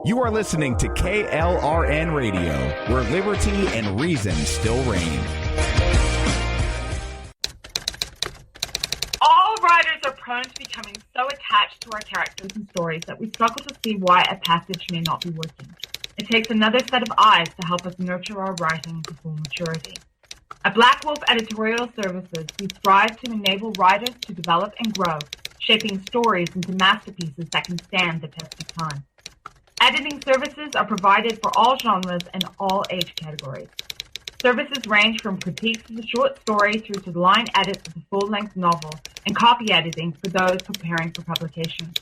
You are listening to KLRN Radio, where liberty and reason still reign. All writers are prone to becoming so attached to our characters and stories that we struggle to see why a passage may not be working. It takes another set of eyes to help us nurture our writing to full maturity. At Black Wolf Editorial Services, we strive to enable writers to develop and grow, shaping stories into masterpieces that can stand the test of time. Editing services are provided for all genres and all age categories. Services range from critiques of the short story through to the line edits of the full-length novel and copy editing for those preparing for publication.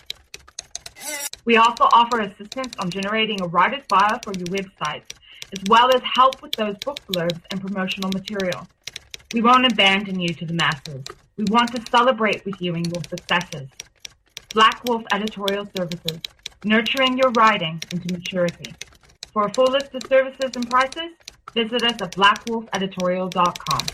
We also offer assistance on generating a writer's bio for your websites, as well as help with those book blurbs and promotional material. We won't abandon you to the masses. We want to celebrate with you in your successes. Black Wolf Editorial Services, nurturing your writing into maturity. For a full list of services and prices, visit us at blackwolfeditorial.com.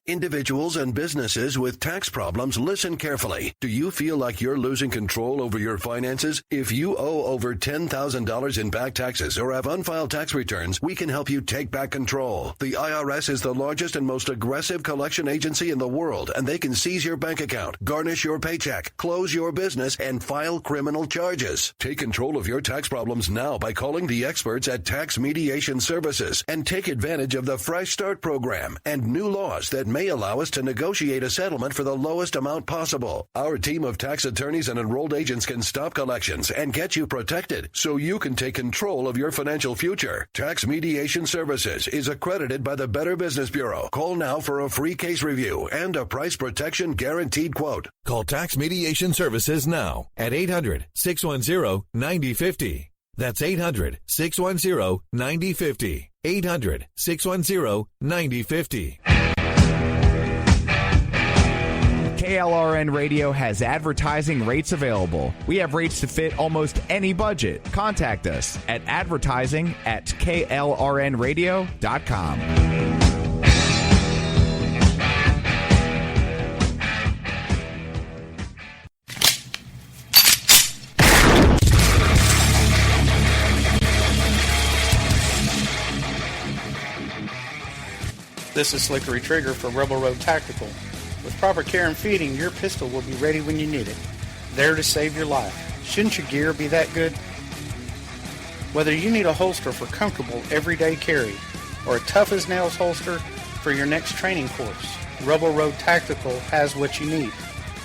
Individuals and businesses with tax problems, listen carefully. Do you feel like you're losing control over your finances? If you owe over $10,000 in back taxes or have unfiled tax returns, we can help you take back control. The IRS is the largest and most aggressive collection agency in the world, and they can seize your bank account, garnish your paycheck, close your business, and file criminal charges. Take control of your tax problems now by calling the experts at Tax Mediation Services and take advantage of the Fresh Start program and new laws that may allow us to negotiate a settlement for the lowest amount possible. Our team of tax attorneys and enrolled agents can stop collections and get you protected so you can take control of your financial future. Tax Mediation Services is accredited by the Better Business Bureau. Call now for a free case review and a price protection guaranteed quote. Call Tax Mediation Services now at 800-610-9050. That's 800-610-9050. 800-610-9050. KLRN Radio has advertising rates available. We have rates to fit almost any budget. Contact us at advertising@klrnradio.com. This is Slickery Trigger for Rebel Road Tactical. With proper care and feeding, your pistol will be ready when you need it, there to save your life. Shouldn't your gear be that good? Whether you need a holster for comfortable everyday carry or a tough-as-nails holster for your next training course, Rebel Road Tactical has what you need.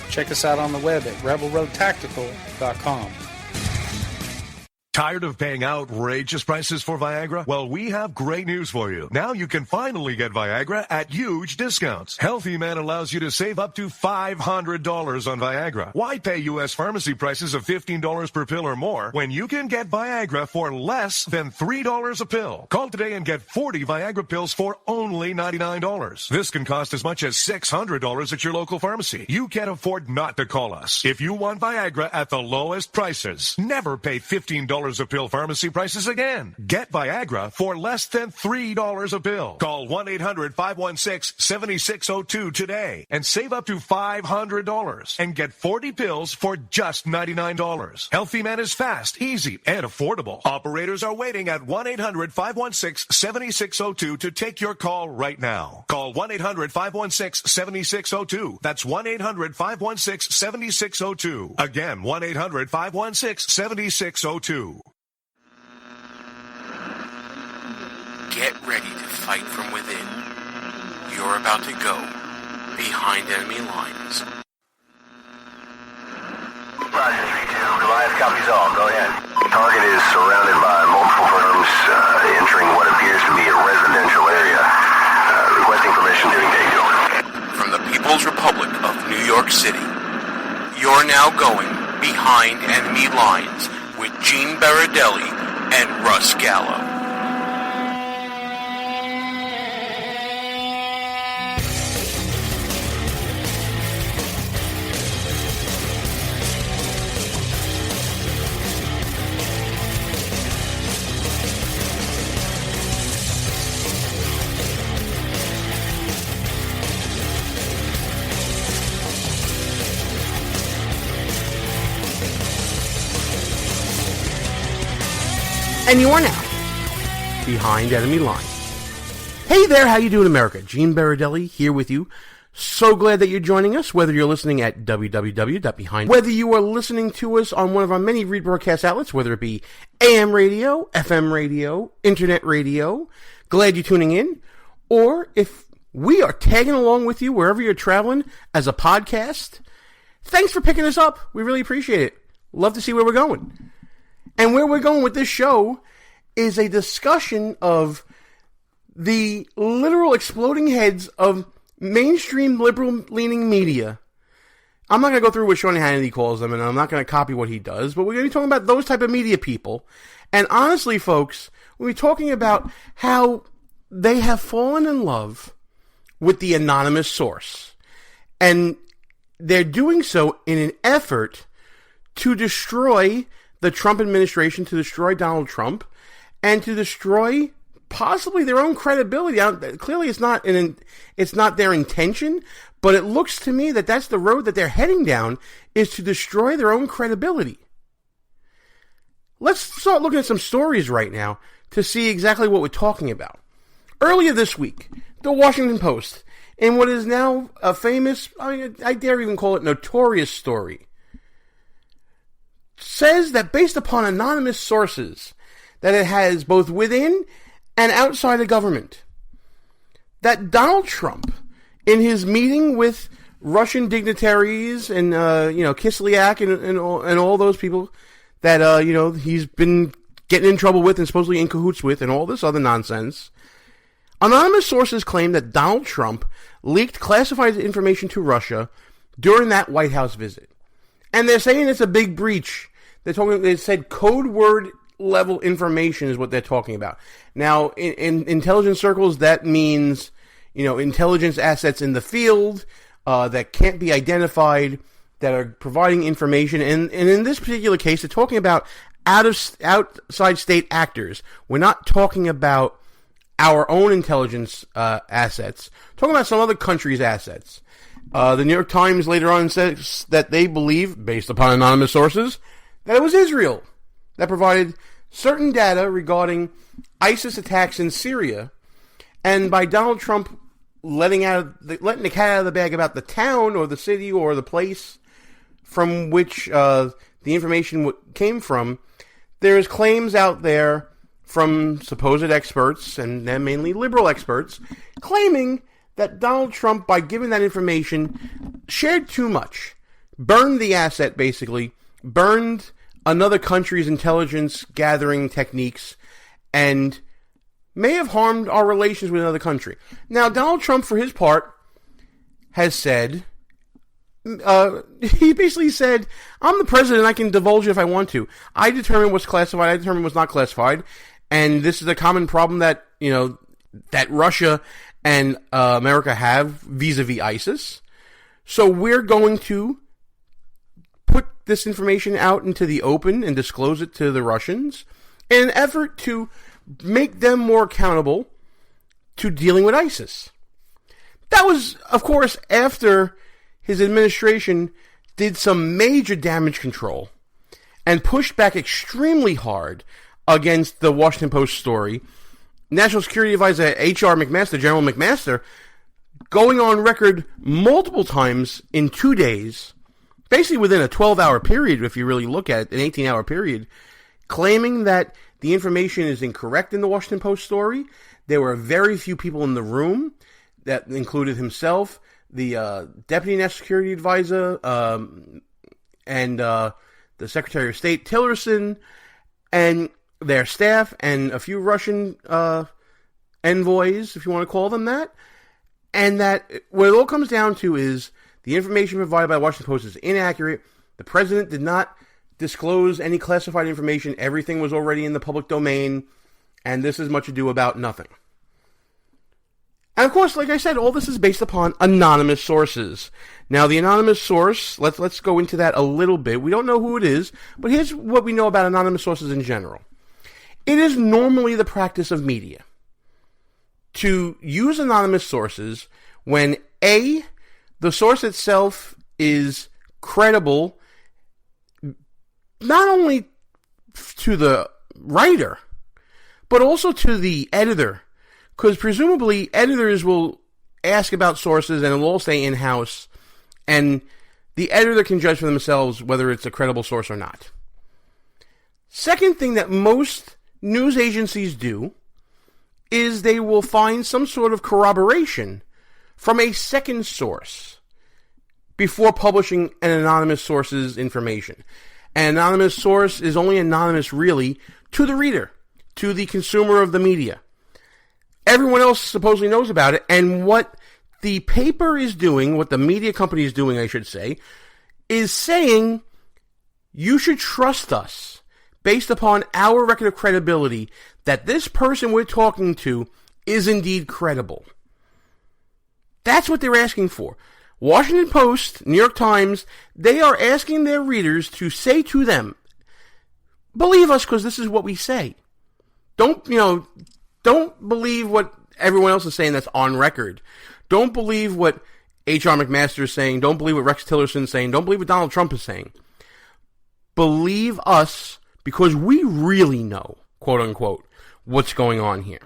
Check us out on the web at rebelroadtactical.com. Tired of paying outrageous prices for Viagra? Well, we have great news for you. Now you can finally get Viagra at huge discounts. Healthy Man allows you to save up to $500 on Viagra. Why pay U.S. pharmacy prices of $15 per pill or more when you can get Viagra for less than $3 a pill? Call today and get 40 Viagra pills for only $99. This can cost as much as $600 at your local pharmacy. You can't afford not to call us. If you want Viagra at the lowest prices, never pay $15 a pill pharmacy prices again. Get Viagra for less than $3 a pill. Call 1-800-516-7602 today and save up to $500 and get 40 pills for just $99. Healthy Man is fast, easy, and affordable. Operators are waiting at 1-800-516-7602 to take your call right now. Call 1-800-516-7602. That's 1-800-516-7602. Again, 1-800-516-7602. Get ready to fight from within. You're about to go behind enemy lines. Roger, 3-2. Goliath copies all. Go ahead. Target is surrounded by multiple firms entering what appears to be a residential area. Requesting permission to engage. From the People's Republic of New York City, you're now going behind enemy lines with Gene Baradelli and Russ Gallo. And you are now behind enemy lines. Hey there, how you doing, America? Gene Baradelli here with you. So glad that you're joining us, whether you're listening at www.behind, whether you are listening to us on one of our many rebroadcast outlets, whether it be AM radio, FM radio, internet radio. Glad you're tuning in. Or if we are tagging along with you wherever you're traveling as a podcast, thanks for picking us up. We really appreciate it. Love to see where we're going. And where we're going with this show is a discussion of the literal exploding heads of mainstream liberal-leaning media. I'm not going to go through what Sean Hannity calls them, and I'm not going to copy what he does, but we're going to be talking about those type of media people. And honestly, folks, we'll be talking about how they have fallen in love with the anonymous source. And they're doing so in an effort to destroy the Trump administration, to destroy Donald Trump, and to destroy possibly their own credibility. Clearly, it's not their intention, but it looks to me that that's the road that they're heading down, is to destroy their own credibility. Let's start looking at some stories right now to see exactly what we're talking about. Earlier this week, the Washington Post, in what is now a famous, I dare even call it notorious story, says that based upon anonymous sources, that it has both within and outside of government, that Donald Trump, in his meeting with Russian dignitaries and Kislyak and all those people that he's been getting in trouble with and supposedly in cahoots with and all this other nonsense, anonymous sources claim that Donald Trump leaked classified information to Russia during that White House visit, and they're saying it's a big breach. They said code word level information is what they're talking about. Now, in intelligence circles, that means, intelligence assets in the field that can't be identified, that are providing information. And in this particular case, they're talking about outside state actors. We're not talking about our own intelligence assets. We're talking about some other country's assets. The New York Times later on says that they believe, based upon anonymous sources, that it was Israel that provided certain data regarding ISIS attacks in Syria, and by Donald Trump letting the cat out of the bag about the town or the city or the place from which the information came from, there's claims out there from supposed experts, and then mainly liberal experts, claiming that Donald Trump, by giving that information, shared too much, burned the asset, basically, burned another country's intelligence gathering techniques, and may have harmed our relations with another country. Now, Donald Trump, for his part, has said, he basically said, I'm the president, I can divulge it if I want to. I determine what's classified, I determine what's not classified, and this is a common problem that, that Russia and America have vis-a-vis ISIS. So we're going to put this information out into the open and disclose it to the Russians in an effort to make them more accountable to dealing with ISIS. That was, of course, after his administration did some major damage control and pushed back extremely hard against the Washington Post story. National Security Advisor H.R. McMaster, General McMaster, going on record multiple times in 2 days, basically within a 12-hour period, if you really look at it, an 18-hour period, claiming that the information is incorrect in the Washington Post story. There were very few people in the room. That included himself, the Deputy National Security Advisor, and the Secretary of State Tillerson, and their staff, and a few Russian envoys, if you want to call them that. And that what it all comes down to is the information provided by the Washington Post is inaccurate. The president did not disclose any classified information. Everything was already in the public domain, and this is much ado about nothing. And of course, like I said, all this is based upon anonymous sources. Now, the anonymous source, let's go into that a little bit. We don't know who it is, but here's what we know about anonymous sources in general. It is normally the practice of media to use anonymous sources when A, the source itself is credible, not only to the writer, but also to the editor, because presumably editors will ask about sources and it'll all stay in-house, and the editor can judge for themselves whether it's a credible source or not. Second thing that most news agencies do is they will find some sort of corroboration from a second source before publishing an anonymous source's information. An anonymous source is only anonymous, really, to the reader, to the consumer of the media. Everyone else supposedly knows about it, and what the paper is doing, what the media company is doing, I should say, is saying, you should trust us based upon our record of credibility that this person we're talking to is indeed credible. That's what they're asking for. Washington Post, New York Times, they are asking their readers to say to them, believe us because this is what we say. Don't believe what everyone else is saying that's on record. Don't believe what H.R. McMaster is saying. Don't believe what Rex Tillerson is saying. Don't believe what Donald Trump is saying. Believe us because we really know, quote unquote, what's going on here.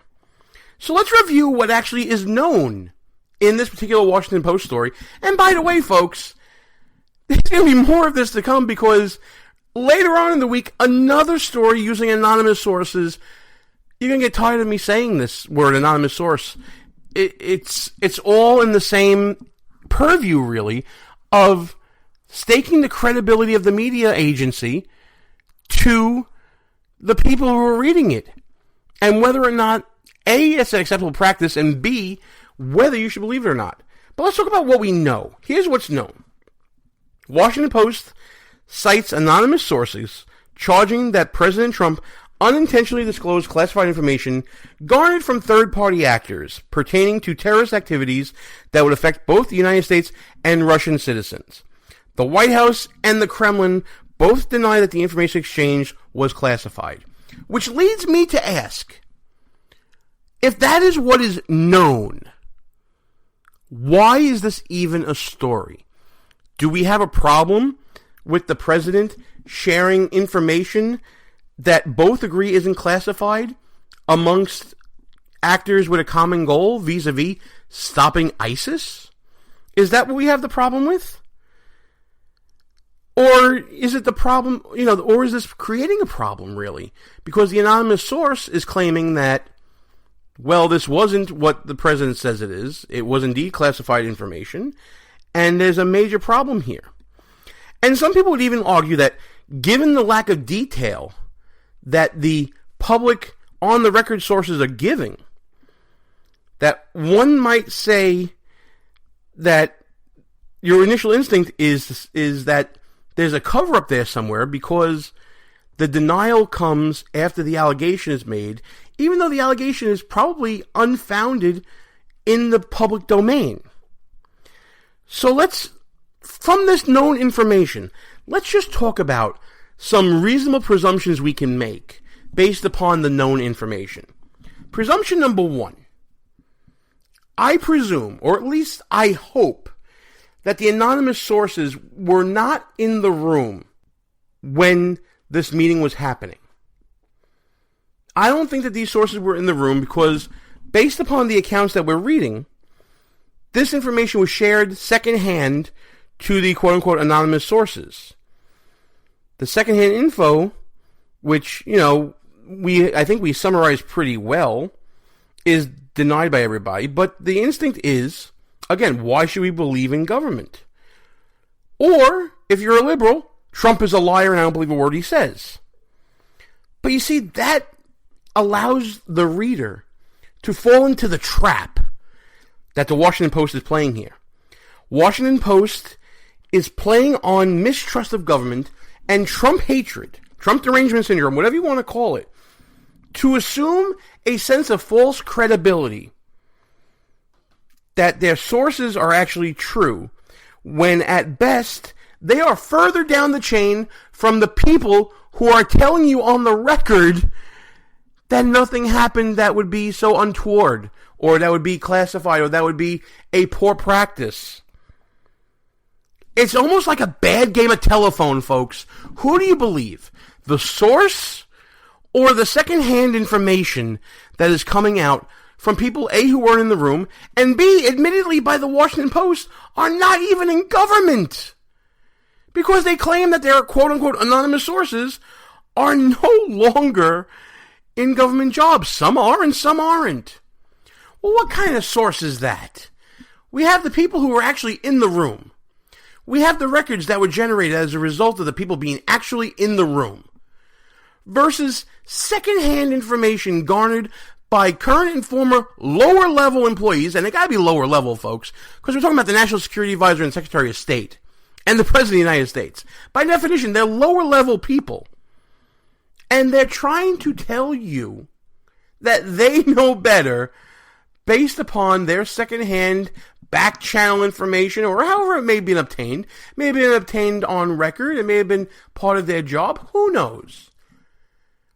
So let's review what actually is known in this particular Washington Post story. And by the way, folks, there's going to be more of this to come because later on in the week, another story using anonymous sources. You're going to get tired of me saying this word, anonymous source. It's all in the same purview, really, of staking the credibility of the media agency to the people who are reading it. And whether or not, A, it's an acceptable practice, and B, whether you should believe it or not. But let's talk about what we know. Here's what's known. Washington Post cites anonymous sources charging that President Trump unintentionally disclosed classified information garnered from third-party actors pertaining to terrorist activities that would affect both the United States and Russian citizens. The White House and the Kremlin both deny that the information exchange was classified. Which leads me to ask, if that is what is known, why is this even a story? Do we have a problem with the president sharing information that both agree isn't classified amongst actors with a common goal vis-a-vis stopping ISIS? Is that what we have the problem with? Or is it the problem, or is this creating a problem, really? Because the anonymous source is claiming that, well, this wasn't what the president says it is. It was indeed classified information, and there's a major problem here. And some people would even argue that, given the lack of detail that the public on-the-record sources are giving, that one might say that your initial instinct is that there's a cover-up there somewhere because the denial comes after the allegation is made, even though the allegation is probably unfounded in the public domain. So from this known information, let's just talk about some reasonable presumptions we can make based upon the known information. Presumption number one. I presume, or at least I hope, that the anonymous sources were not in the room when this meeting was happening. I don't think that these sources were in the room because, based upon the accounts that we're reading, this information was shared secondhand to the quote-unquote anonymous sources. The secondhand info, which, I think we summarized pretty well, is denied by everybody, but the instinct is, again, why should we believe in government? Or, if you're a liberal, Trump is a liar and I don't believe a word he says. But you see, that allows the reader to fall into the trap that the Washington Post is playing here. Washington Post is playing on mistrust of government and Trump hatred, Trump derangement syndrome, whatever you want to call it, to assume a sense of false credibility that their sources are actually true, when at best they are further down the chain from the people who are telling you on the record that nothing happened that would be so untoward, or that would be classified, or that would be a poor practice. It's almost like a bad game of telephone, folks. Who do you believe? The source or the secondhand information that is coming out from people, A, who weren't in the room, and B, admittedly by the Washington Post, are not even in government. Because they claim that their quote-unquote anonymous sources are no longer in government jobs. Some are and some aren't. Well, what kind of source is that? We have the people who were actually in the room. We have the records that were generated as a result of the people being actually in the room. Versus secondhand information garnered by current and former lower-level employees, and they gotta be lower-level, folks, because we're talking about the National Security Advisor and Secretary of State, and the President of the United States. By definition, they're lower-level people. And they're trying to tell you that they know better based upon their secondhand back-channel information, or however it may have been obtained. It may have been obtained on record. It may have been part of their job. Who knows?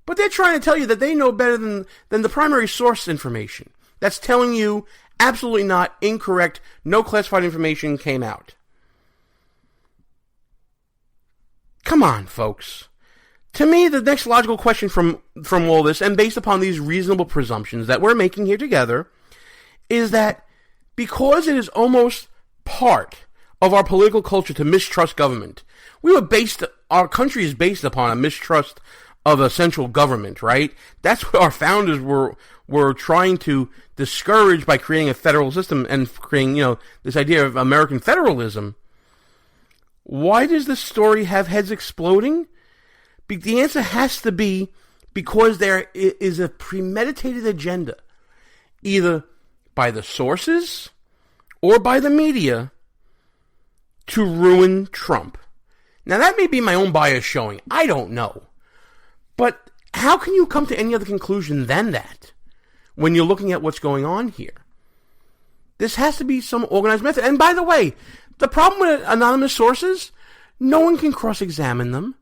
But they're trying to tell you that they know better than the primary source information. That's telling you absolutely not, incorrect, no classified information came out. Come on, folks. To me, the next logical question from all this, and based upon these reasonable presumptions that we're making here together, is that because it is almost part of our political culture to mistrust government, our country is based upon a mistrust of a central government, right? That's what our founders were trying to discourage by creating a federal system and creating, this idea of American federalism. Why does this story have heads exploding? The answer has to be because there is a premeditated agenda, either by the sources or by the media, to ruin Trump. Now, that may be my own bias showing. I don't know. But how can you come to any other conclusion than that when you're looking at what's going on here? This has to be some organized method. And by the way, the problem with anonymous sources, no one can cross-examine them.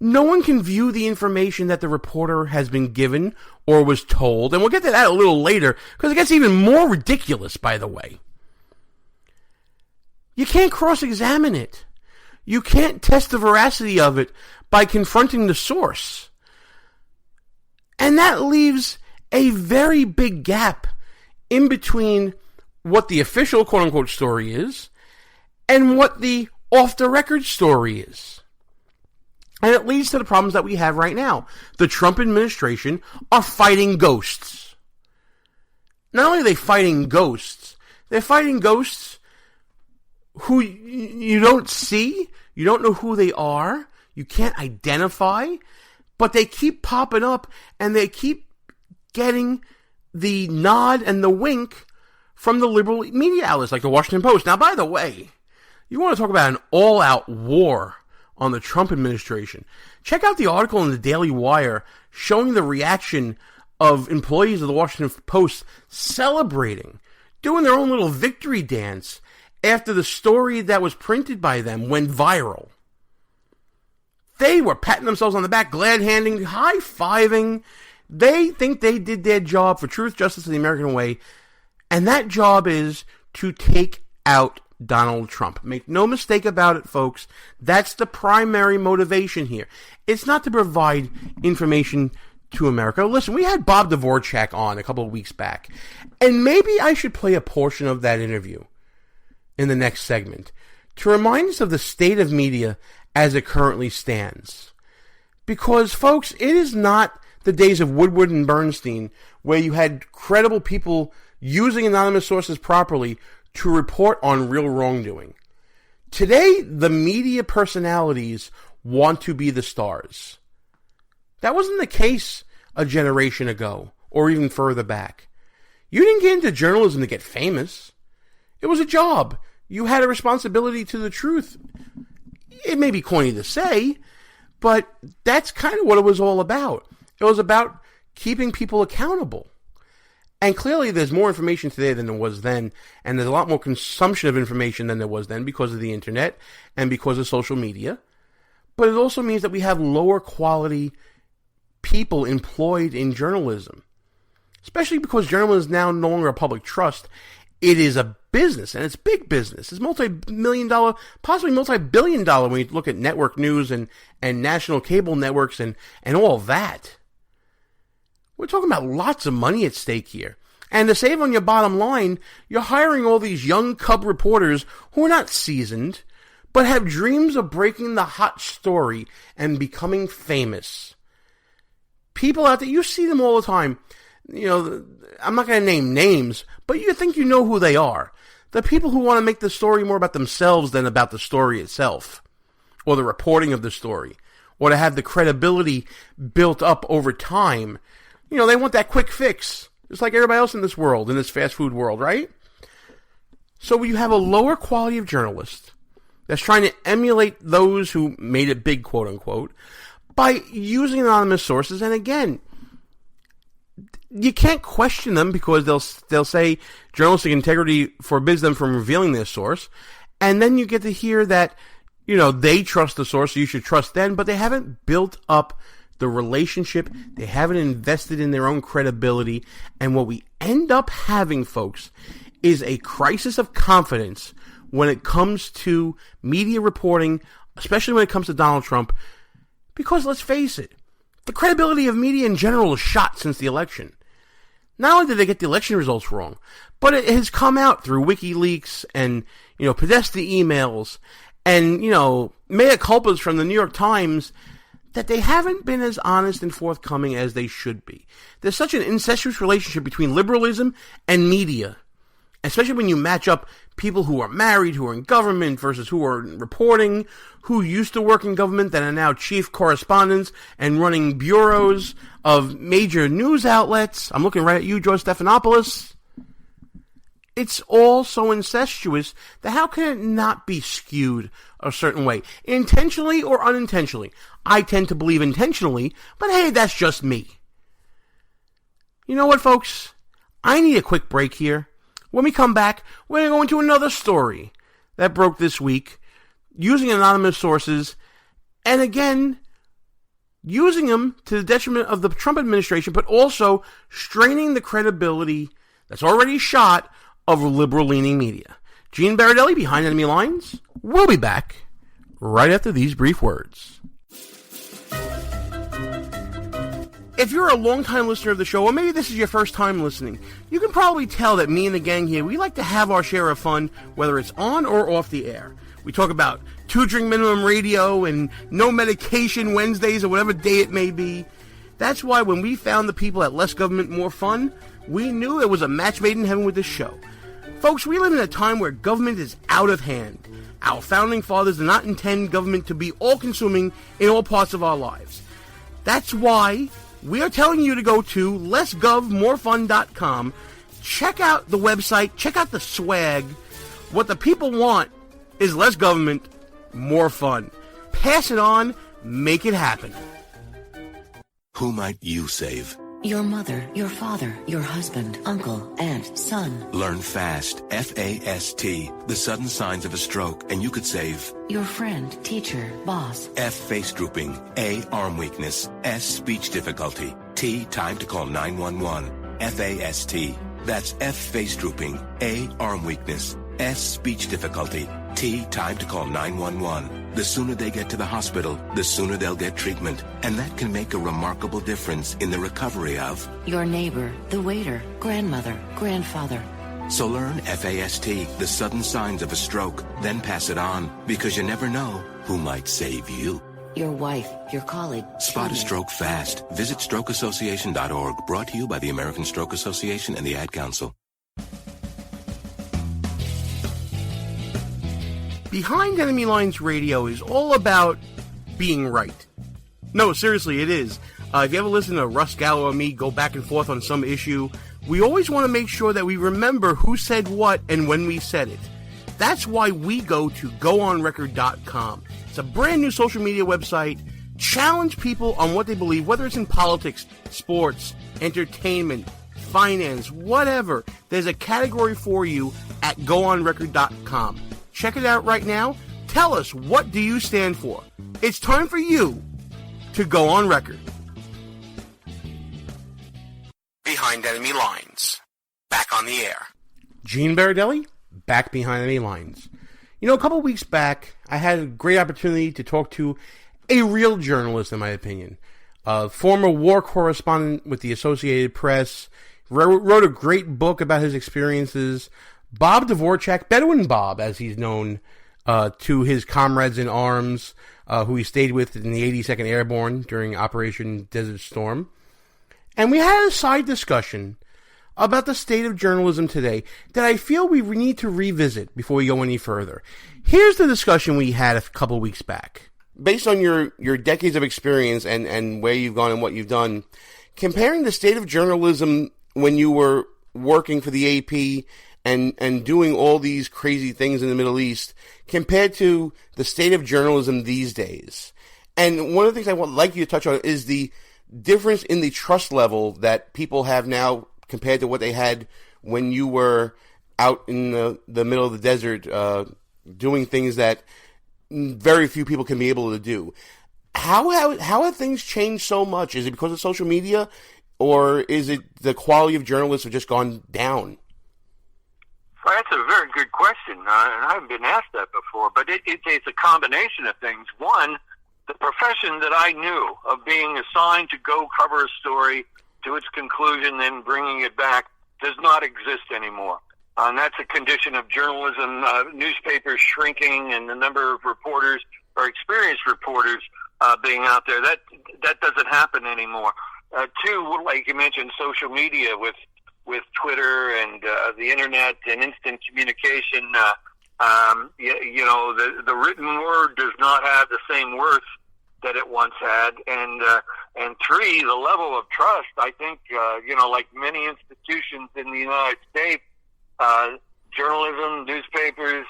No one can view the information that the reporter has been given or was told. And we'll get to that a little later, because it gets even more ridiculous, by the way. You can't cross-examine it. You can't test the veracity of it by confronting the source. And that leaves a very big gap in between what the official quote-unquote story is and what the off-the-record story is. And it leads to the problems that we have right now. The Trump administration are fighting ghosts. Not only are they fighting ghosts, they're fighting ghosts who you don't see, you don't know who they are, you can't identify, but they keep popping up and they keep getting the nod and the wink from the liberal media outlets like the Washington Post. Now, by the way, you want to talk about an all-out war on the Trump administration. Check out the article in the Daily Wire showing the reaction of employees of the Washington Post celebrating, doing their own little victory dance after the story that was printed by them went viral. They were patting themselves on the back, glad-handing, high-fiving. They think they did their job for truth, justice, and the American way, and that job is to take out Donald Trump. Make no mistake about it, folks. That's the primary motivation here. It's not to provide information to America. Listen, we had Bob Dvorak on a couple of weeks back, and maybe I should play a portion of that interview in the next segment to remind us of the state of media as it currently stands. Because, folks, it is not the days of Woodward and Bernstein where you had credible people using anonymous sources properly to report on real wrongdoing. Today, the media personalities want to be the stars. That wasn't the case a generation ago, or even further back. You didn't get into journalism to get famous. It was a job. You had a responsibility to the truth. It may be corny to say, but that's kind of what it was all about. It was about keeping people accountable. And clearly there's more information today than there was then, and there's a lot more consumption of information than there was then because of the internet and because of social media. But it also means that we have lower quality people employed in journalism, especially because journalism is now no longer a public trust. It is a business, and it's big business. It's multi-million-dollar, possibly multi-billion-dollar when you look at network news and national cable networks and all that. We're talking about lots of money at stake here. And to save on your bottom line, you're hiring all these young cub reporters who are not seasoned, but have dreams of breaking the hot story and becoming famous. People out there, you see them all the time. You know, I'm not going to name names, but you think you know who they are. The people who want to make the story more about themselves than about the story itself, or the reporting of the story, or to have the credibility built up over time. You know, they want that quick fix, just like everybody else in this world, in this fast food world, right? So you have a lower quality of journalist that's trying to emulate those who made it big, quote unquote, by using anonymous sources. And again, you can't question them because they'll say journalistic integrity forbids them from revealing their source. And then you get to hear that, you know, they trust the source, so you should trust them, but they haven't built up the relationship. They haven't invested in their own credibility. And what we end up having, folks, is a crisis of confidence when it comes to media reporting, especially when it comes to Donald Trump. Because let's face it, the credibility of media in general is shot since the election. Not only did they get the election results wrong, but it has come out through WikiLeaks and, you know, Podesta emails and, you know, mea culpas from the New York Times that they haven't been as honest and forthcoming as they should be. There's such an incestuous relationship between liberalism and media, especially when you match up people who are married, who are in government, versus who are reporting, who used to work in government that are now chief correspondents and running bureaus of major news outlets. I'm looking right at you, George Stephanopoulos. It's all so incestuous that how can it not be skewed a certain way? Intentionally or unintentionally? I tend to believe intentionally, but hey, that's just me. You know what, folks? I need a quick break here. When we come back, we're going to go into another story that broke this week, using anonymous sources, and again, using them to the detriment of the Trump administration, but also straining the credibility that's already shot of liberal-leaning media. Gene Baradelli, Behind Enemy Lines. We'll be back right after these brief words. If you're a long-time listener of the show, or maybe this is your first time listening, you can probably tell that me and the gang here, we like to have our share of fun, whether it's on or off the air. We talk about 2-drink minimum radio and no medication Wednesdays or whatever day it may be. That's why when we found the people at Less Government, More Fun, we knew it was a match made in heaven with this show. Folks, we live in a time where government is out of hand. Our founding fathers did not intend government to be all-consuming in all parts of our lives. That's why we are telling you to go to lessgovmorefun.com, check out the website, check out the swag. What the people want is less government, more fun. Pass it on, make it happen. Who might you save? Your mother, your father, your husband, uncle, aunt, son. Learn FAST, F-A-S-T, the sudden signs of a stroke, and you could save your friend, teacher, boss. F, face drooping. A, arm weakness. S, speech difficulty. T, time to call 911. F-A-S-T. That's F, face drooping. A, arm weakness. S, speech difficulty. T, time to call 911. The sooner they get to the hospital, the sooner they'll get treatment. And that can make a remarkable difference in the recovery of your neighbor, the waiter, grandmother, grandfather. So learn FAST, the sudden signs of a stroke, then pass it on, because you never know who might save you. Your wife, your colleague. Spot a stroke fast. Visit strokeassociation.org, brought to you by the American Stroke Association and the Ad Council. Behind Enemy Lines Radio is all about being right. No, seriously, it is. If you ever listen to Russ Gallo or me go back and forth on some issue, we always want to make sure that we remember who said what and when we said it. That's why we go to goonrecord.com. It's a brand new social media website. Challenge people on what they believe, whether it's in politics, sports, entertainment, finance, whatever. There's a category for you at goonrecord.com. Check it out right now. Tell us, what do you stand for? It's time for you to go on record. Behind Enemy Lines. Back on the air. Gene Baradelli, back behind Enemy Lines. You know, a couple weeks back, I had a great opportunity to talk to a real journalist, in my opinion. former war correspondent with the Associated Press, wrote a great book about his experiences. Bob Dvorak, Bedouin Bob, as he's known to his comrades in arms, who he stayed with in the 82nd Airborne during Operation Desert Storm. And we had a side discussion about the state of journalism today that I feel we need to revisit before we go any further. Here's the discussion we had a couple weeks back. Based on your decades of experience and where you've gone and what you've done, comparing the state of journalism when you were working for the AP and doing all these crazy things in the Middle East compared to the state of journalism these days. And one of the things I would like you to touch on is the difference in the trust level that people have now compared to what they had when you were out in the middle of the desert doing things that very few people can be able to do. How have things changed so much? Is it because of social media, or is it the quality of journalists have just gone down? Well, that's a very good question, and I haven't been asked that before, but it's a combination of things. One, the profession that I knew of being assigned to go cover a story to its conclusion, then bringing it back, does not exist anymore. And that's a condition of journalism, newspapers shrinking, and the number of reporters or experienced reporters being out there. That doesn't happen anymore. Two, like you mentioned, social media with Twitter and the internet and instant communication. The written word does not have the same worth that it once had, and three, the level of trust. I think like many institutions in the United States, journalism, newspapers,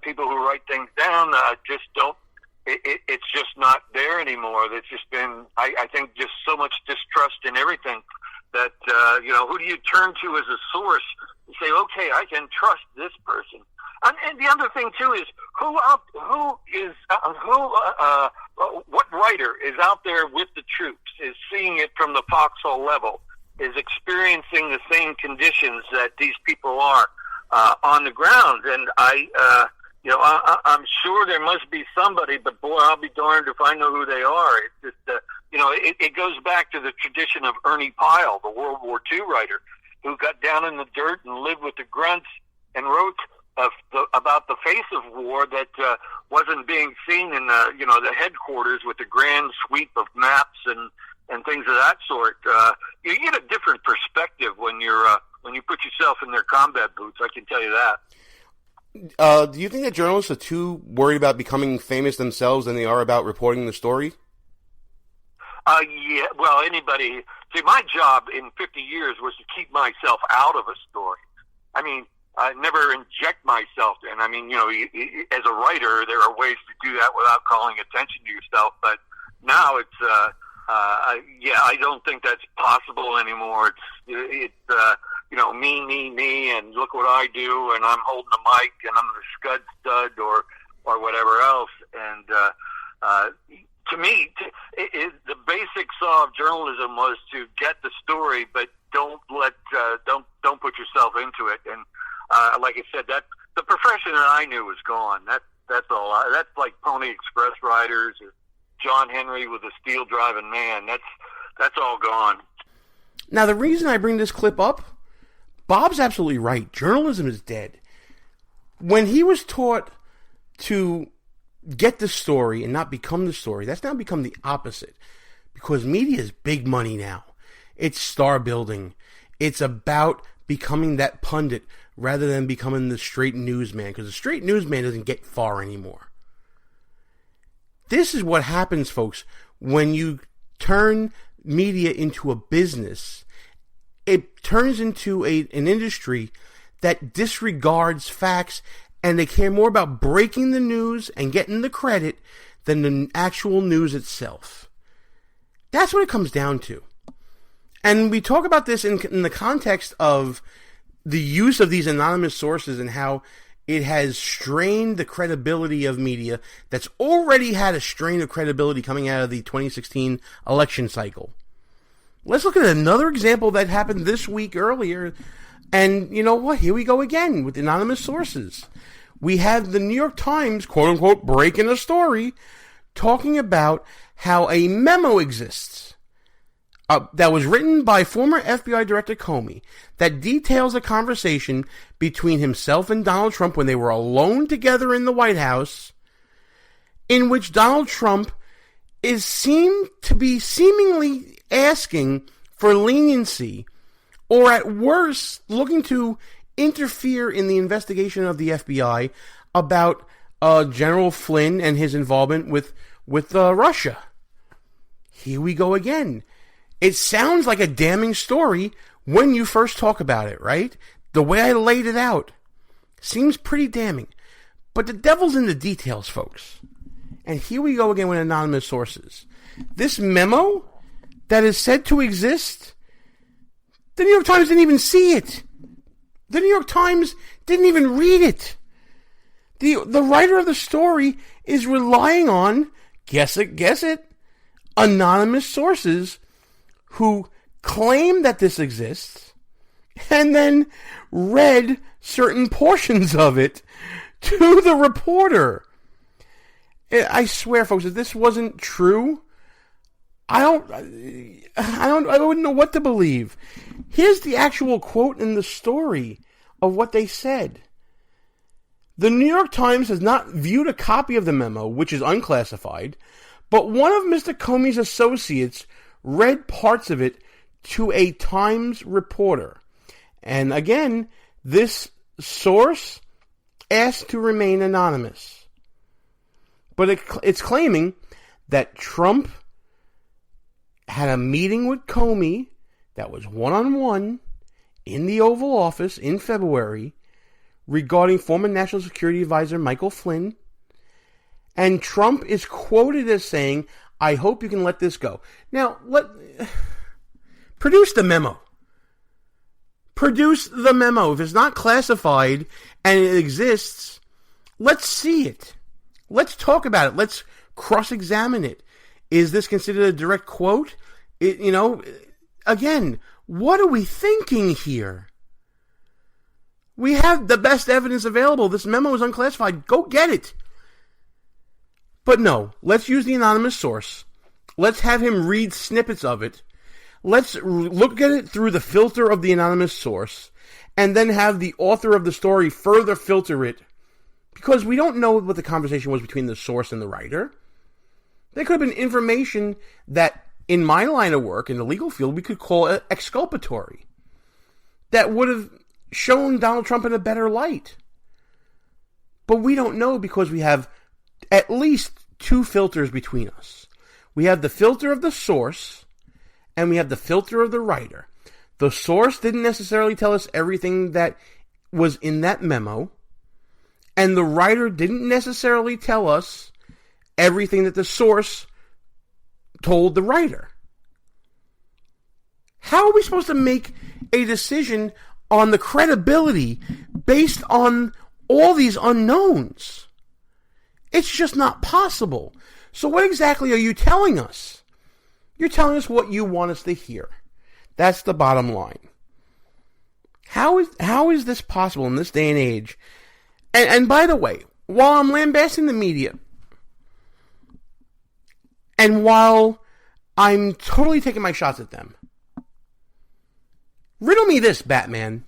people who write things down just don't. It's just not there anymore. There's just been, I think, just so much distrust in everything that who do you turn to as a source and say, okay, I can trust this person. And the other thing too is what writer is out there with the troops, is seeing it from the foxhole level, is experiencing the same conditions that these people are on the ground. And I'm sure there must be somebody, but boy, I'll be darned if I know who they are. It's just it goes back to the tradition of Ernie Pyle, the World War II writer, who got down in the dirt and lived with the grunts and wrote about the face of war that wasn't being seen in the headquarters with the grand sweep of maps and things of that sort. You get a different perspective when you put yourself in their combat boots. I can tell you that. Do you think that journalists are too worried about becoming famous themselves than they are about reporting the story? Yeah. Well, anybody. See, my job in 50 years was to keep myself out of a story. I mean, I never inject myself in. I mean, as a writer, there are ways to do that without calling attention to yourself. But now it's, I don't think that's possible anymore. It's me, and look what I do, and I'm holding a mic, and I'm the scud stud or whatever else. And to me, the basic saw of journalism was to get the story, but don't put yourself into it. And like I said, that the profession that I knew was gone. That's all. That's like Pony Express riders or John Henry with a steel driving man. That's all gone. Now, the reason I bring this clip up, Bob's absolutely right. Journalism is dead. When he was taught to get the story and not become the story, that's now become the opposite. Because media is big money now. It's star building. It's about becoming that pundit rather than becoming the straight newsman, because the straight newsman doesn't get far anymore. This is what happens, folks, when you turn media into a business. It turns into an industry that disregards facts, and they care more about breaking the news and getting the credit than the actual news itself. That's what it comes down to. And we talk about this in the context of the use of these anonymous sources and how it has strained the credibility of media that's already had a strain of credibility coming out of the 2016 election cycle. Let's look at another example that happened this week earlier. And you know what? Here we go again with anonymous sources. We have the New York Times, quote-unquote, breaking a story, talking about how a memo exists that was written by former FBI Director Comey that details a conversation between himself and Donald Trump when they were alone together in the White House, in which Donald Trump is seemed to be seemingly asking for leniency, or at worst, looking to interfere in the investigation of the FBI about General Flynn and his involvement with Russia. Here we go again. It sounds like a damning story when you first talk about it, right? The way I laid it out seems pretty damning. But the devil's in the details, folks. And here we go again with anonymous sources. This memo that is said to exist, the New York Times didn't even see it. The New York Times didn't even read it. The writer of the story is relying on, guess it, anonymous sources who claim that this exists and then read certain portions of it to the reporter. I swear, folks, if this wasn't true, I wouldn't know what to believe. Here's the actual quote in the story of what they said. The New York Times has not viewed a copy of the memo, which is unclassified, but one of Mr. Comey's associates read parts of it to a Times reporter. And again, this source asked to remain anonymous. But it's claiming that Trump had a meeting with Comey that was one-on-one in the Oval Office in February regarding former National Security Advisor Michael Flynn. And Trump is quoted as saying, "I hope you can let this go." Now, produce the memo. Produce the memo. If it's not classified and it exists, let's see it. Let's talk about it. Let's cross-examine it. Is this considered a direct quote? Again, what are we thinking here? We have the best evidence available. This memo is unclassified. Go get it. But no, let's use the anonymous source. Let's have him read snippets of it. Let's look at it through the filter of the anonymous source, and then have the author of the story further filter it, because we don't know what the conversation was between the source and the writer. There could have been information that, in my line of work, in the legal field, we could call exculpatory, that would have shown Donald Trump in a better light. But we don't know, because we have at least two filters between us. We have the filter of the source, and we have the filter of the writer. The source didn't necessarily tell us everything that was in that memo, and the writer didn't necessarily tell us everything that the source told the writer. How are we supposed to make a decision on the credibility based on all these unknowns? It's just not possible. So what exactly are you telling us? You're telling us what you want us to hear. That's the bottom line. How is this possible in this day and age? And by the way, while I'm lambasting the media, and while I'm totally taking my shots at them, riddle me this, Batman.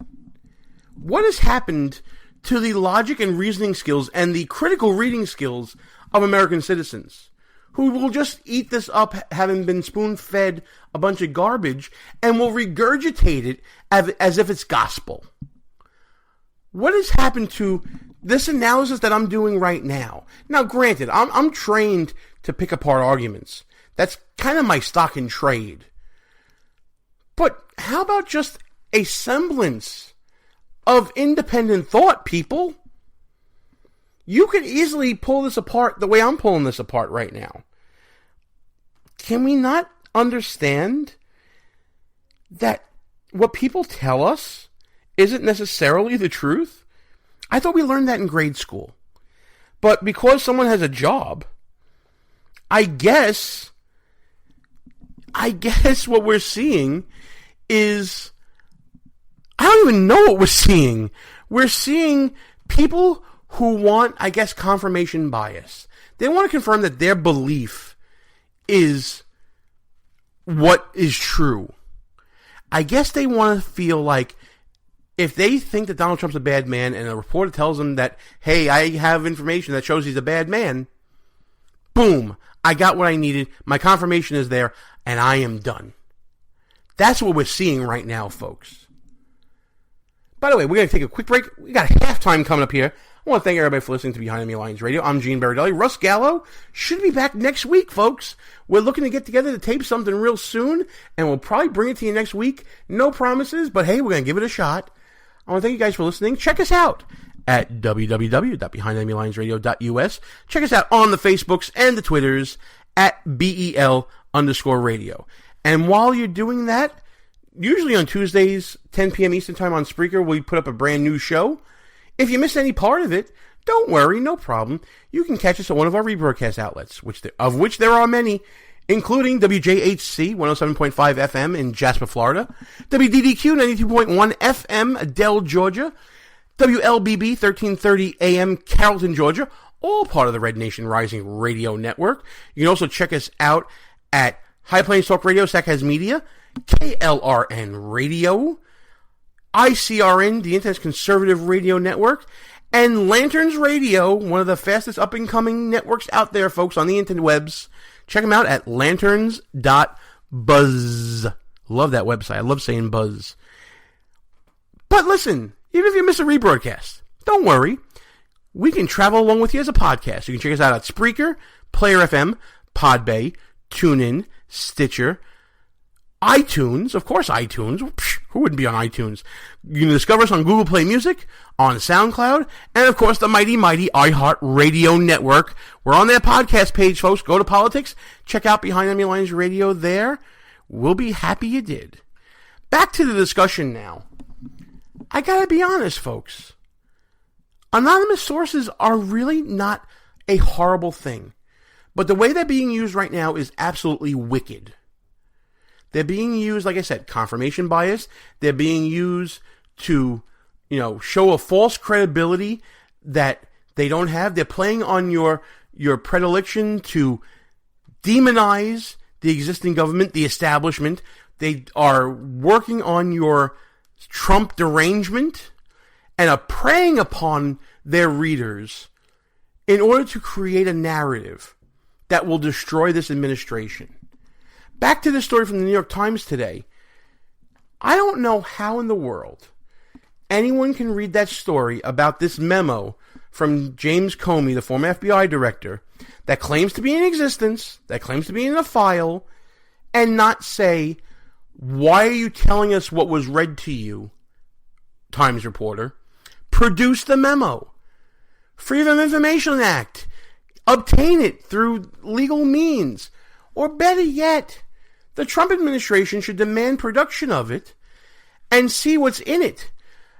What has happened to the logic and reasoning skills and the critical reading skills of American citizens who will just eat this up, having been spoon-fed a bunch of garbage, and will regurgitate it as if it's gospel? What has happened to this analysis that I'm doing right now? Now, granted, I'm trained to pick apart arguments. That's kind of my stock in trade. But how about just a semblance of independent thought, people? You could easily pull this apart the way I'm pulling this apart right now. Can we not understand that what people tell us isn't necessarily the truth? I thought we learned that in grade school. But because someone has a job, I guess what we're seeing is, I don't even know what we're seeing. We're seeing people who want, I guess, confirmation bias. They want to confirm that their belief is what is true. I guess they want to feel like if they think that Donald Trump's a bad man and a reporter tells them that, hey, I have information that shows he's a bad man, boom, I got what I needed, my confirmation is there, and I am done. That's what we're seeing right now, folks. By the way, we're going to take a quick break. We got halftime coming up here. I want to thank everybody for listening to Behind Enemy Lines Radio. I'm Gene Baradelli. Russ Gallo should be back next week, folks. We're looking to get together to tape something real soon, and we'll probably bring it to you next week. No promises, but hey, we're going to give it a shot. I want to thank you guys for listening. Check us out at www.BehindEnemyLinesRadio.us. Check us out on the Facebooks and the Twitters at BEL_radio. And while you're doing that, usually on Tuesdays, 10 p.m. Eastern Time on Spreaker, we put up a brand new show. If you miss any part of it, don't worry, no problem. You can catch us on one of our rebroadcast outlets, of which there are many, including WJHC 107.5 FM in Jasper, Florida, WDDQ 92.1 FM, Adel, Georgia, WLBB 1330 AM, Carrollton, Georgia, all part of the Red Nation Rising Radio Network. You can also check us out at High Plains Talk Radio, Sackheads Media, KLRN Radio, ICRN, the Internet's Conservative Radio Network, and Lanterns Radio, one of the fastest up-and-coming networks out there, folks, on the interwebs. Check them out at lanterns.buzz. Love that website. I love saying buzz. But listen, even if you miss a rebroadcast, don't worry. We can travel along with you as a podcast. You can check us out at Spreaker, Player FM, Podbay, TuneIn, Stitcher, iTunes, of course iTunes. Who wouldn't be on iTunes? You can discover us on Google Play Music, on SoundCloud, and of course the mighty iHeartRadio Network. We're on their podcast page, folks. Go to politics. Check out Behind Enemy Lines Radio there. We'll be happy you did. Back to the discussion now. I gotta be honest, folks. Anonymous sources are really not a horrible thing. But the way they're being used right now is absolutely wicked. They're being used, like I said, confirmation bias. They're being used to, show a false credibility that they don't have. They're playing on your predilection to demonize the existing government, the establishment. They are working on your Trump derangement and are preying upon their readers in order to create a narrative that will destroy this administration. Back to the story from the New York Times today. I don't know how in the world anyone can read that story about this memo from James Comey, the former FBI director, that claims to be in existence, that claims to be in a file, and not say, why are you telling us what was read to you, Times reporter? Produce the memo. Freedom of Information Act. Obtain it through legal means. Or better yet, the Trump administration should demand production of it and see what's in it.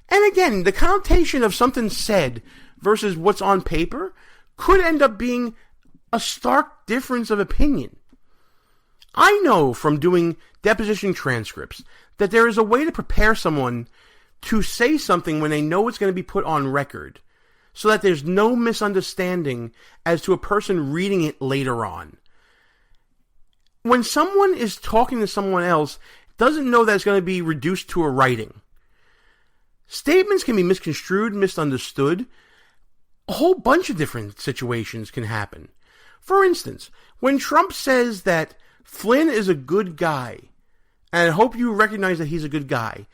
And again, the connotation of something said versus what's on paper could end up being a stark difference of opinion. I know from doing deposition transcripts that there is a way to prepare someone to say something when they know it's going to be put on record so that there's no misunderstanding as to a person reading it later on. When someone is talking to someone else, doesn't know that it's going to be reduced to a writing. Statements can be misconstrued, misunderstood. A whole bunch of different situations can happen. For instance, when Trump says that Flynn is a good guy, and I hope you recognize that he's a good guy,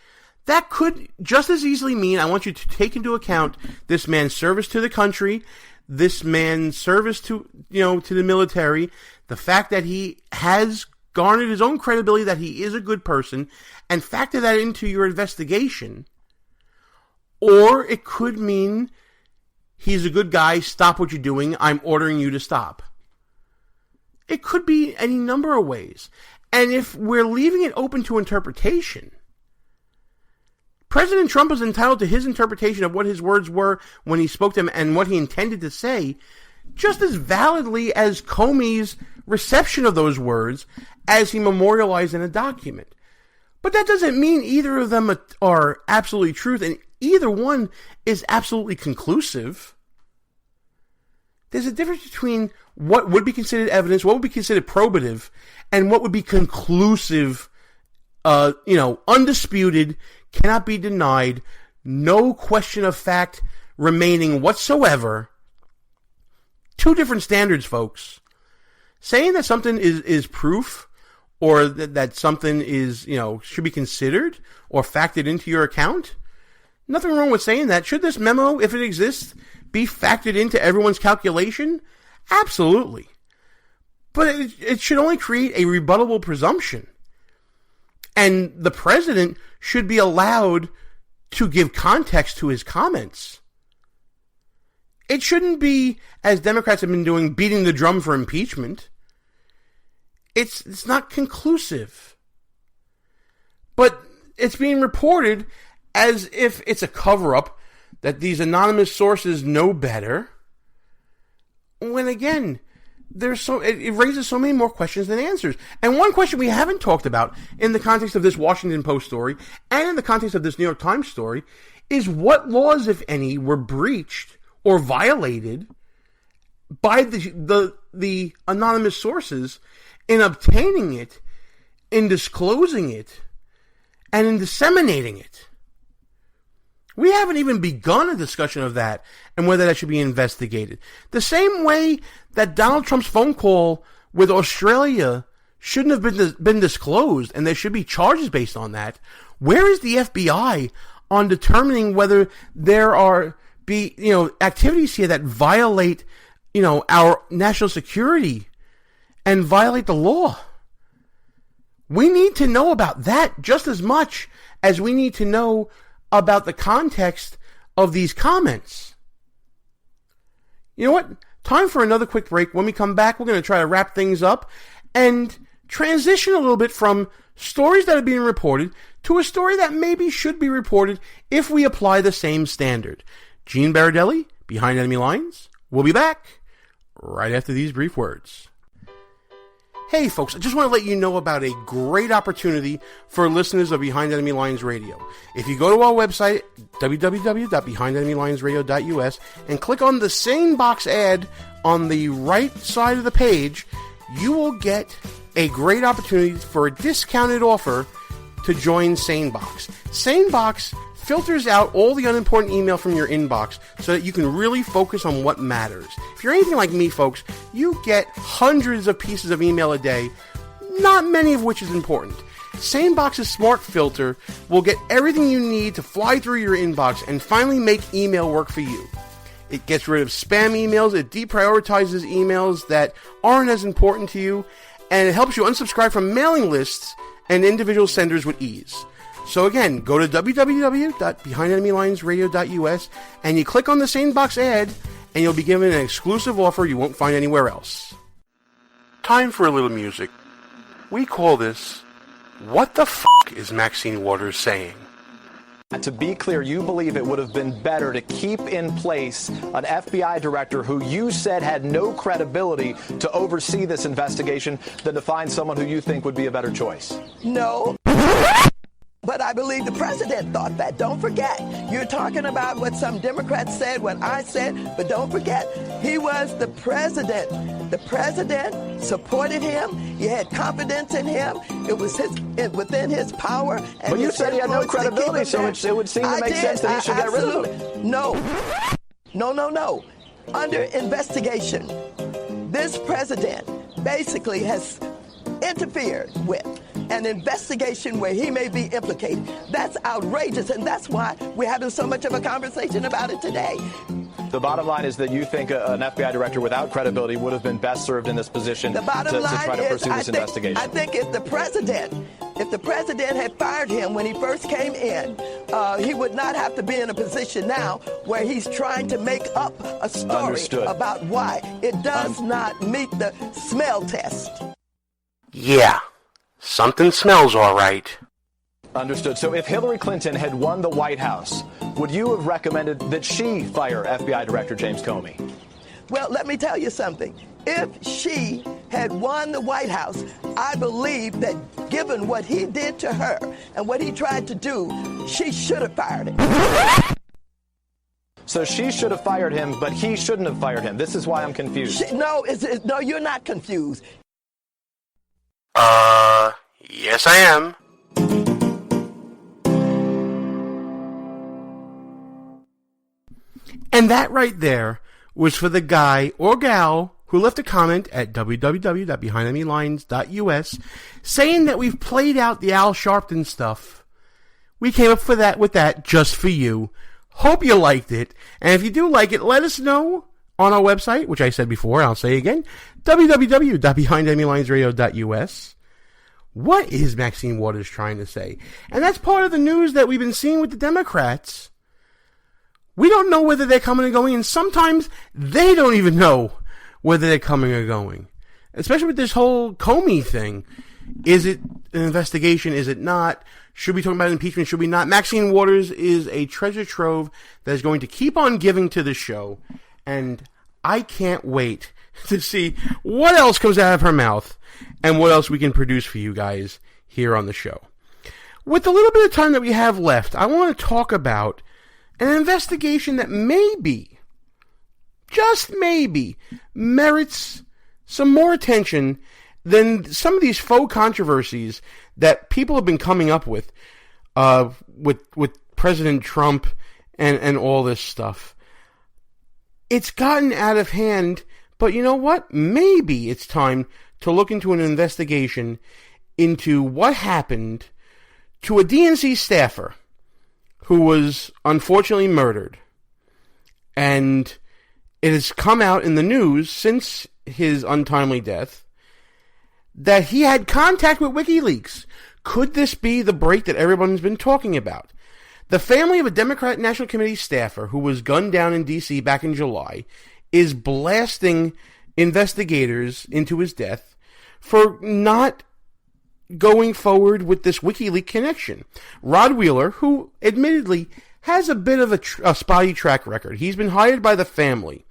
that could just as easily mean I want you to take into account this man's service to the country, this man's service to the military, the fact that he has garnered his own credibility that he is a good person, and factor that into your investigation. Or it could mean he's a good guy, stop what you're doing, I'm ordering you to stop. It could be any number of ways. And if we're leaving it open to interpretation, President Trump is entitled to his interpretation of what his words were when he spoke to them and what he intended to say, just as validly as Comey's reception of those words as he memorialized in a document. But that doesn't mean either of them are absolutely truth, and either one is absolutely conclusive. There's a difference between what would be considered evidence, what would be considered probative, and what would be conclusive, undisputed, cannot be denied, no question of fact remaining whatsoever. Two different standards, folks. Saying that something is proof, or that something is, should be considered or factored into your account, nothing wrong with saying that. Should this memo, if it exists, be factored into everyone's calculation? Absolutely. But it should only create a rebuttable presumption. And the president should be allowed to give context to his comments. It shouldn't be, as Democrats have been doing, beating the drum for impeachment. It's not conclusive. But it's being reported as if it's a cover-up, that these anonymous sources know better. When again, it raises so many more questions than answers. And one question we haven't talked about in the context of this Washington Post story and in the context of this New York Times story is what laws, if any, were breached or violated by the anonymous sources in obtaining it, in disclosing it, and in disseminating it. We haven't even begun a discussion of that and whether that should be investigated. The same way that Donald Trump's phone call with Australia shouldn't have been disclosed and there should be charges based on that. Where is the FBI on determining whether there are activities here that violate, our national security and violate the law? We need to know about that just as much as we need to know about the context of these comments. You know what? Time for another quick break. When we come back, we're going to try to wrap things up and transition a little bit from stories that are being reported to a story that maybe should be reported if we apply the same standard. Gene Baradelli, Behind Enemy Lines. We'll be back right after these brief words. Hey folks, I just want to let you know about a great opportunity for listeners of Behind Enemy Lines Radio. If you go to our website, www.behindenemylinesradio.us, and click on the SaneBox ad on the right side of the page, you will get a great opportunity for a discounted offer to join SaneBox. SaneBox filters out all the unimportant email from your inbox so that you can really focus on what matters. If you're anything like me, folks, you get hundreds of pieces of email a day, not many of which is important. SaneBox's smart filter will get everything you need to fly through your inbox and finally make email work for you. It gets rid of spam emails, it deprioritizes emails that aren't as important to you, and it helps you unsubscribe from mailing lists and individual senders with ease. So again, go to www.behindenemylinesradio.us and you click on the SaneBox ad and you'll be given an exclusive offer you won't find anywhere else. Time for a little music. We call this, What the F*** is Maxine Waters Saying? To be clear, you believe it would have been better to keep in place an FBI director who you said had no credibility to oversee this investigation than to find someone who you think would be a better choice? No. But I believe the president thought that. Don't forget, you're talking about what some Democrats said, what I said, but don't forget, he was the president. The president supported him. You had confidence in him. It was within his power. And but you said he had no credibility, so it would seem to make sense that he should get rid of him. No. Under investigation, this president basically has interfered with an investigation where he may be implicated. That's outrageous, and that's why we're having so much of a conversation about it today. The bottom line is that you think an FBI director without credibility would have been best served in this position to try to pursue this investigation. I think if the president had fired him when he first came in, he would not have to be in a position now where he's trying to make up a story about why it does not meet the smell test. Yeah. Something smells all right. Understood. So if Hillary Clinton had won the White House, would you have recommended that she fire FBI Director James Comey? Well, let me tell you something. If she had won the White House, I believe that given what he did to her and what he tried to do, she should have fired him. So she should have fired him, but he shouldn't have fired him. This is why I'm confused. No, you're not confused. Yes, I am. And that right there was for the guy or gal who left a comment at www.behindenemylines.us saying that we've played out the Al Sharpton stuff. We came up with that just for you. Hope you liked it. And if you do like it, let us know on our website, which I said before, I'll say again, www.behindenemylinesradio.us. What is Maxine Waters trying to say? And that's part of the news that we've been seeing with the Democrats. We don't know whether they're coming or going, and sometimes they don't even know whether they're coming or going. Especially with this whole Comey thing. Is it an investigation? Is it not? Should we talk about impeachment? Should we not? Maxine Waters is a treasure trove that is going to keep on giving to the show, and I can't wait to see what else comes out of her mouth and what else we can produce for you guys here on the show. With the little bit of time that we have left, I want to talk about an investigation that maybe, just maybe, merits some more attention than some of these faux controversies that people have been coming up with President Trump and all this stuff. It's gotten out of hand, but you know what? Maybe it's time to look into an investigation into what happened to a DNC staffer who was unfortunately murdered. And it has come out in the news since his untimely death that he had contact with WikiLeaks. Could this be the break that everyone's been talking about? The family of a Democrat National Committee staffer who was gunned down in D.C. back in July is blasting investigators into his death for not going forward with this WikiLeaks connection. Rod Wheeler, who admittedly has a bit of a spotty track record, he's been hired by the family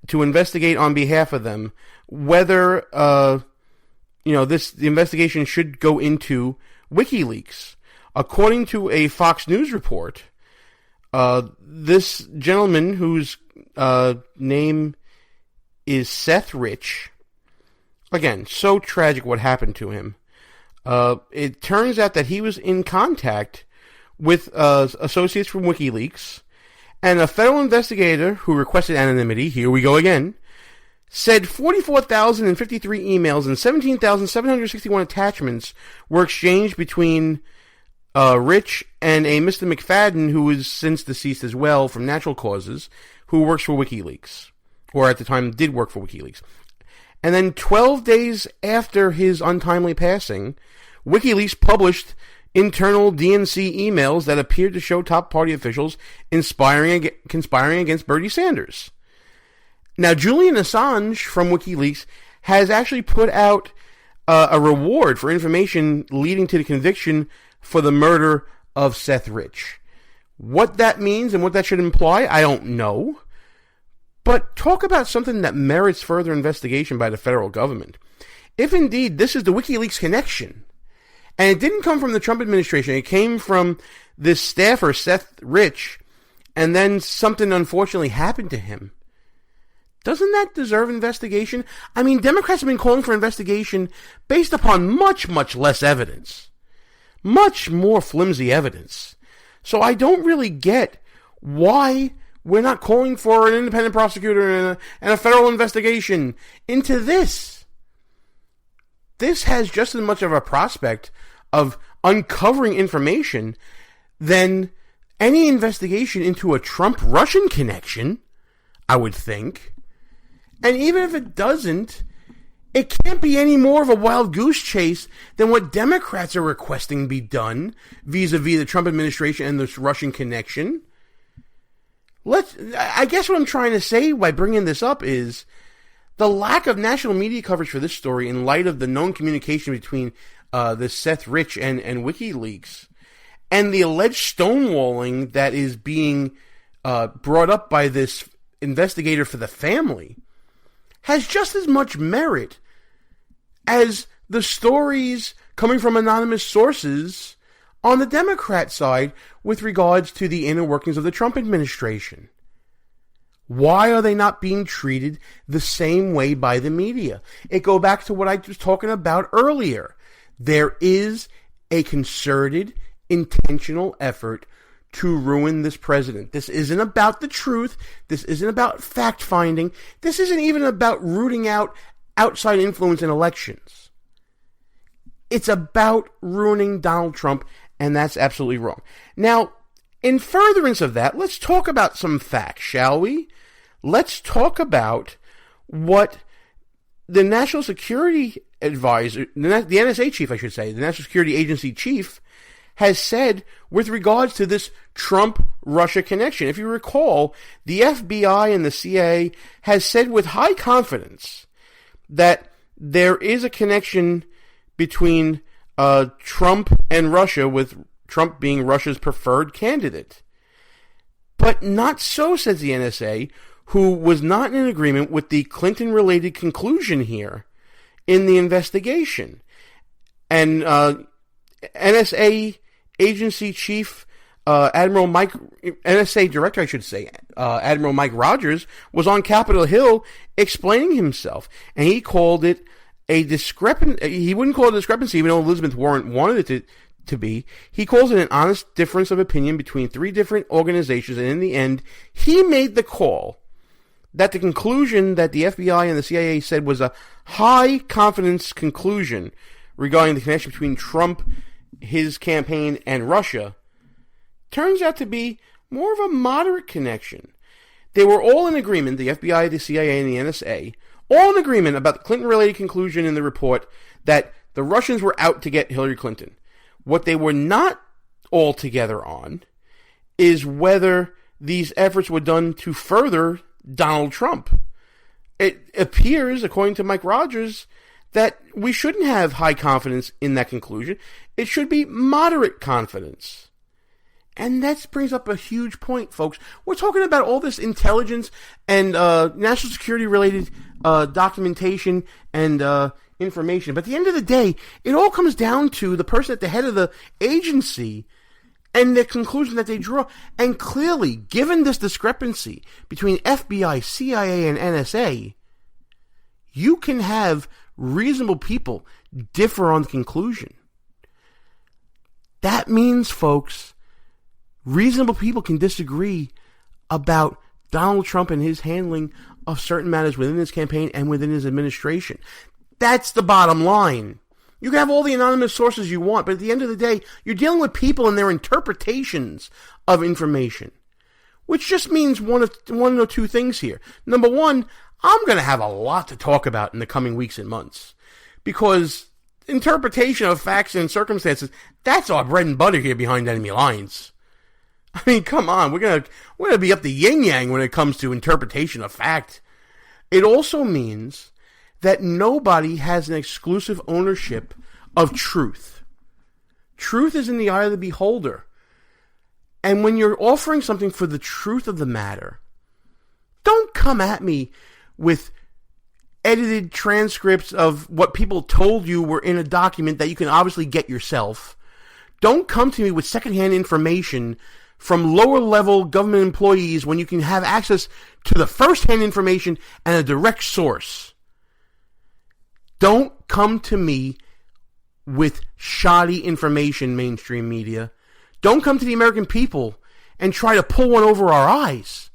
to investigate on behalf of them whether the investigation should go into WikiLeaks. According to a Fox News report, this gentleman whose name is Seth Rich, again, so tragic what happened to him. It turns out that he was in contact with associates from WikiLeaks, and a federal investigator who requested anonymity, here we go again, said 44,053 emails and 17,761 attachments were exchanged between Rich and a Mr. McFadden, who is since deceased as well from natural causes, who works for WikiLeaks, or at the time did work for WikiLeaks. And then 12 days after his untimely passing, WikiLeaks published internal DNC emails that appeared to show top party officials conspiring against Bernie Sanders. Now, Julian Assange from WikiLeaks has actually put out a reward for information leading to the conviction for the murder of Seth Rich. What that means and what that should imply, I don't know. But talk about something that merits further investigation by the federal government. If indeed this is the WikiLeaks connection, and it didn't come from the Trump administration, it came from this staffer, Seth Rich, and then something unfortunately happened to him, doesn't that deserve investigation? I mean, Democrats have been calling for investigation based upon much, much less evidence. Much more flimsy evidence. So I don't really get why we're not calling for an independent prosecutor and a federal investigation into this. This has just as much of a prospect of uncovering information than any investigation into a Trump-Russian connection, I would think. And even if it doesn't, it can't be any more of a wild goose chase than what Democrats are requesting be done vis-a-vis the Trump administration and this Russian connection. I guess what I'm trying to say by bringing this up is the lack of national media coverage for this story in light of the known communication between this Seth Rich and WikiLeaks and the alleged stonewalling that is being brought up by this investigator for the family has just as much merit as the stories coming from anonymous sources on the Democrat side with regards to the inner workings of the Trump administration. Why are they not being treated the same way by the media? It goes back to what I was talking about earlier. There is a concerted, intentional effort to ruin this president. This isn't about the truth. This isn't about fact-finding. This isn't even about rooting out outside influence in elections. It's about ruining Donald Trump, and that's absolutely wrong. Now, in furtherance of that, let's talk about some facts, shall we? Let's talk about what the National Security Advisor, the NSA chief, I should say, the National Security Agency chief, has said with regards to this Trump-Russia connection. If you recall, the FBI and the CIA has said with high confidence that there is a connection between Trump and Russia, with Trump being Russia's preferred candidate. But not so, says the NSA, who was not in agreement with the Clinton-related conclusion here in the investigation. And NSA agency chief NSA director, I should say, Admiral Mike Rogers, was on Capitol Hill explaining himself, and he called it a discrepancy. He wouldn't call it a discrepancy, even though Elizabeth Warren wanted it to be. He calls it an honest difference of opinion between three different organizations, and in the end, he made the call that the conclusion that the FBI and the CIA said was a high-confidence conclusion regarding the connection between Trump, his campaign, and Russia turns out to be more of a moderate connection. They were all in agreement, the FBI, the CIA, and the NSA, all in agreement about the Clinton-related conclusion in the report that the Russians were out to get Hillary Clinton. What they were not all together on is whether these efforts were done to further Donald Trump. It appears, according to Mike Rogers, that we shouldn't have high confidence in that conclusion. It should be moderate confidence. And that brings up a huge point, folks. We're talking about all this intelligence and national security-related documentation and information. But at the end of the day, it all comes down to the person at the head of the agency and the conclusion that they draw. And clearly, given this discrepancy between FBI, CIA, and NSA, you can have reasonable people differ on the conclusion. That means, folks, reasonable people can disagree about Donald Trump and his handling of certain matters within his campaign and within his administration. That's the bottom line. You can have all the anonymous sources you want, but at the end of the day, you're dealing with people and their interpretations of information, which just means one or two things here. Number one, I'm going to have a lot to talk about in the coming weeks and months, because interpretation of facts and circumstances, that's our bread and butter here behind enemy lines. I mean, come on, we're gonna be up the yin-yang when it comes to interpretation of fact. It also means that nobody has an exclusive ownership of truth. Truth is in the eye of the beholder. And when you're offering something for the truth of the matter, don't come at me with edited transcripts of what people told you were in a document that you can obviously get yourself. Don't come to me with secondhand information from lower-level government employees when you can have access to the first-hand information and a direct source. Don't come to me with shoddy information, mainstream media. Don't come to the American people and try to pull one over our eyes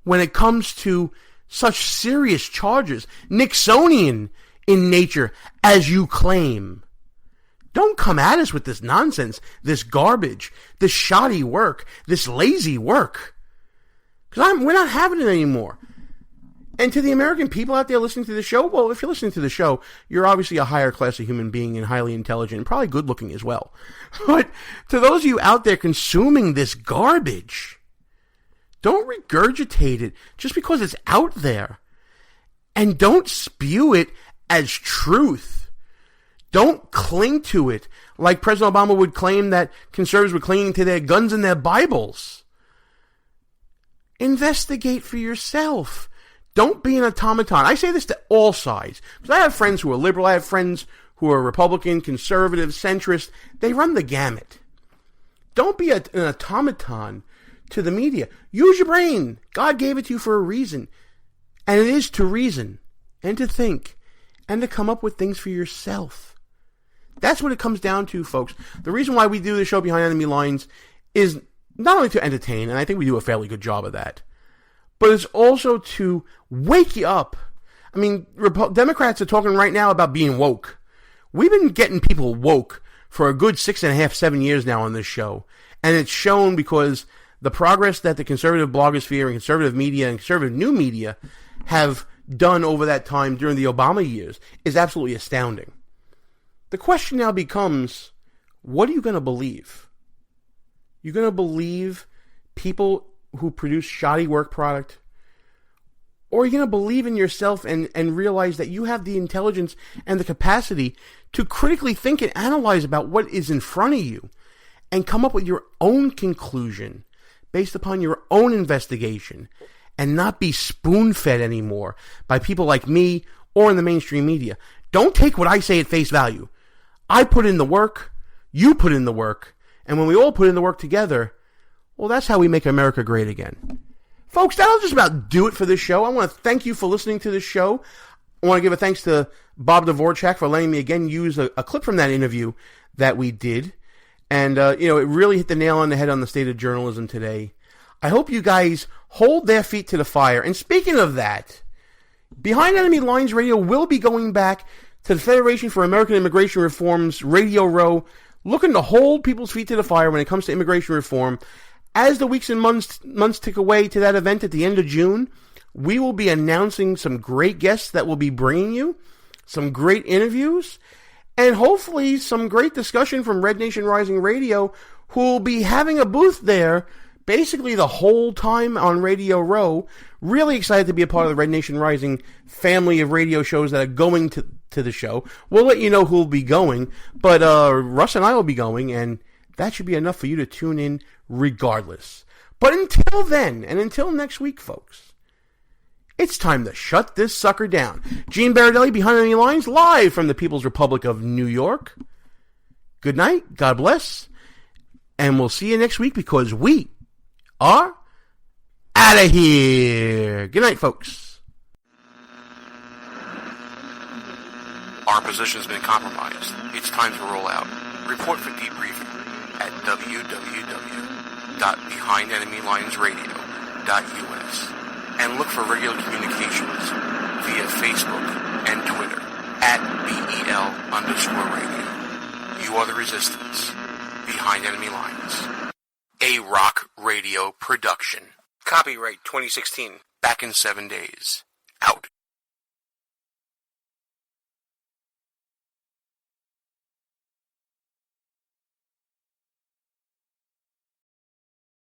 when it comes to such serious charges, Nixonian in nature, as you claim. Don't come at us with this nonsense, this garbage, this shoddy work, this lazy work. Because we're not having it anymore. And to the American people out there listening to the show, well, if you're listening to the show, you're obviously a higher class of human being and highly intelligent and probably good looking as well. But to those of you out there consuming this garbage, don't regurgitate it just because it's out there. And don't spew it as truth. Don't cling to it like President Obama would claim that conservatives were clinging to their guns and their Bibles. Investigate for yourself. Don't be an automaton. I say this to all sides. Because I have friends who are liberal. I have friends who are Republican, conservative, centrist. They run the gamut. Don't be an automaton to the media. Use your brain. God gave it to you for a reason. And it is to reason and to think and to come up with things for yourself. That's what it comes down to, folks. The reason why we do the show Behind Enemy Lines is not only to entertain, and I think we do a fairly good job of that, but it's also to wake you up. I mean, Democrats are talking right now about being woke. We've been getting people woke for a good 6.5, 7 years now on this show. And it's shown because the progress that the conservative blogosphere and conservative media and conservative new media have done over that time during the Obama years is absolutely astounding. The question now becomes, what are you going to believe? You're going to believe people who produce shoddy work product? Or are you going to believe in yourself and realize that you have the intelligence and the capacity to critically think and analyze about what is in front of you and come up with your own conclusion based upon your own investigation and not be spoon-fed anymore by people like me or in the mainstream media? Don't take what I say at face value. I put in the work, you put in the work, and when we all put in the work together, well, that's how we make America great again. Folks, that'll just about do it for this show. I want to thank you for listening to this show. I want to give a thanks to Bob Dvorak for letting me again use a clip from that interview that we did. And, it really hit the nail on the head on the state of journalism today. I hope you guys hold their feet to the fire. And speaking of that, Behind Enemy Lines Radio will be going back to the Federation for American Immigration Reform's Radio Row, looking to hold people's feet to the fire when it comes to immigration reform. As the weeks and months tick away to that event at the end of June, we will be announcing some great guests that will be bringing you, some great interviews, and hopefully some great discussion from Red Nation Rising Radio, who will be having a booth there basically the whole time on Radio Row. Really excited to be a part of the Red Nation Rising family of radio shows that are going to the show. We'll let you know who will be going, but Russ and I will be going, and that should be enough for you to tune in regardless. But until then, and until next week, folks, it's time to shut this sucker down. Gene Baradelli, Behind Enemy Lines, live from the People's Republic of New York. Good night, God bless, and we'll see you next week because we are out of here. Good night, folks. Our position has been compromised. It's time to roll out. Report for debriefing at www.behindenemylinesradio.us and look for regular communications via Facebook and Twitter at BEL_radio. You are the resistance. Behind Enemy Lines. A rock radio production. Copyright 2016. Back in 7 days. Out.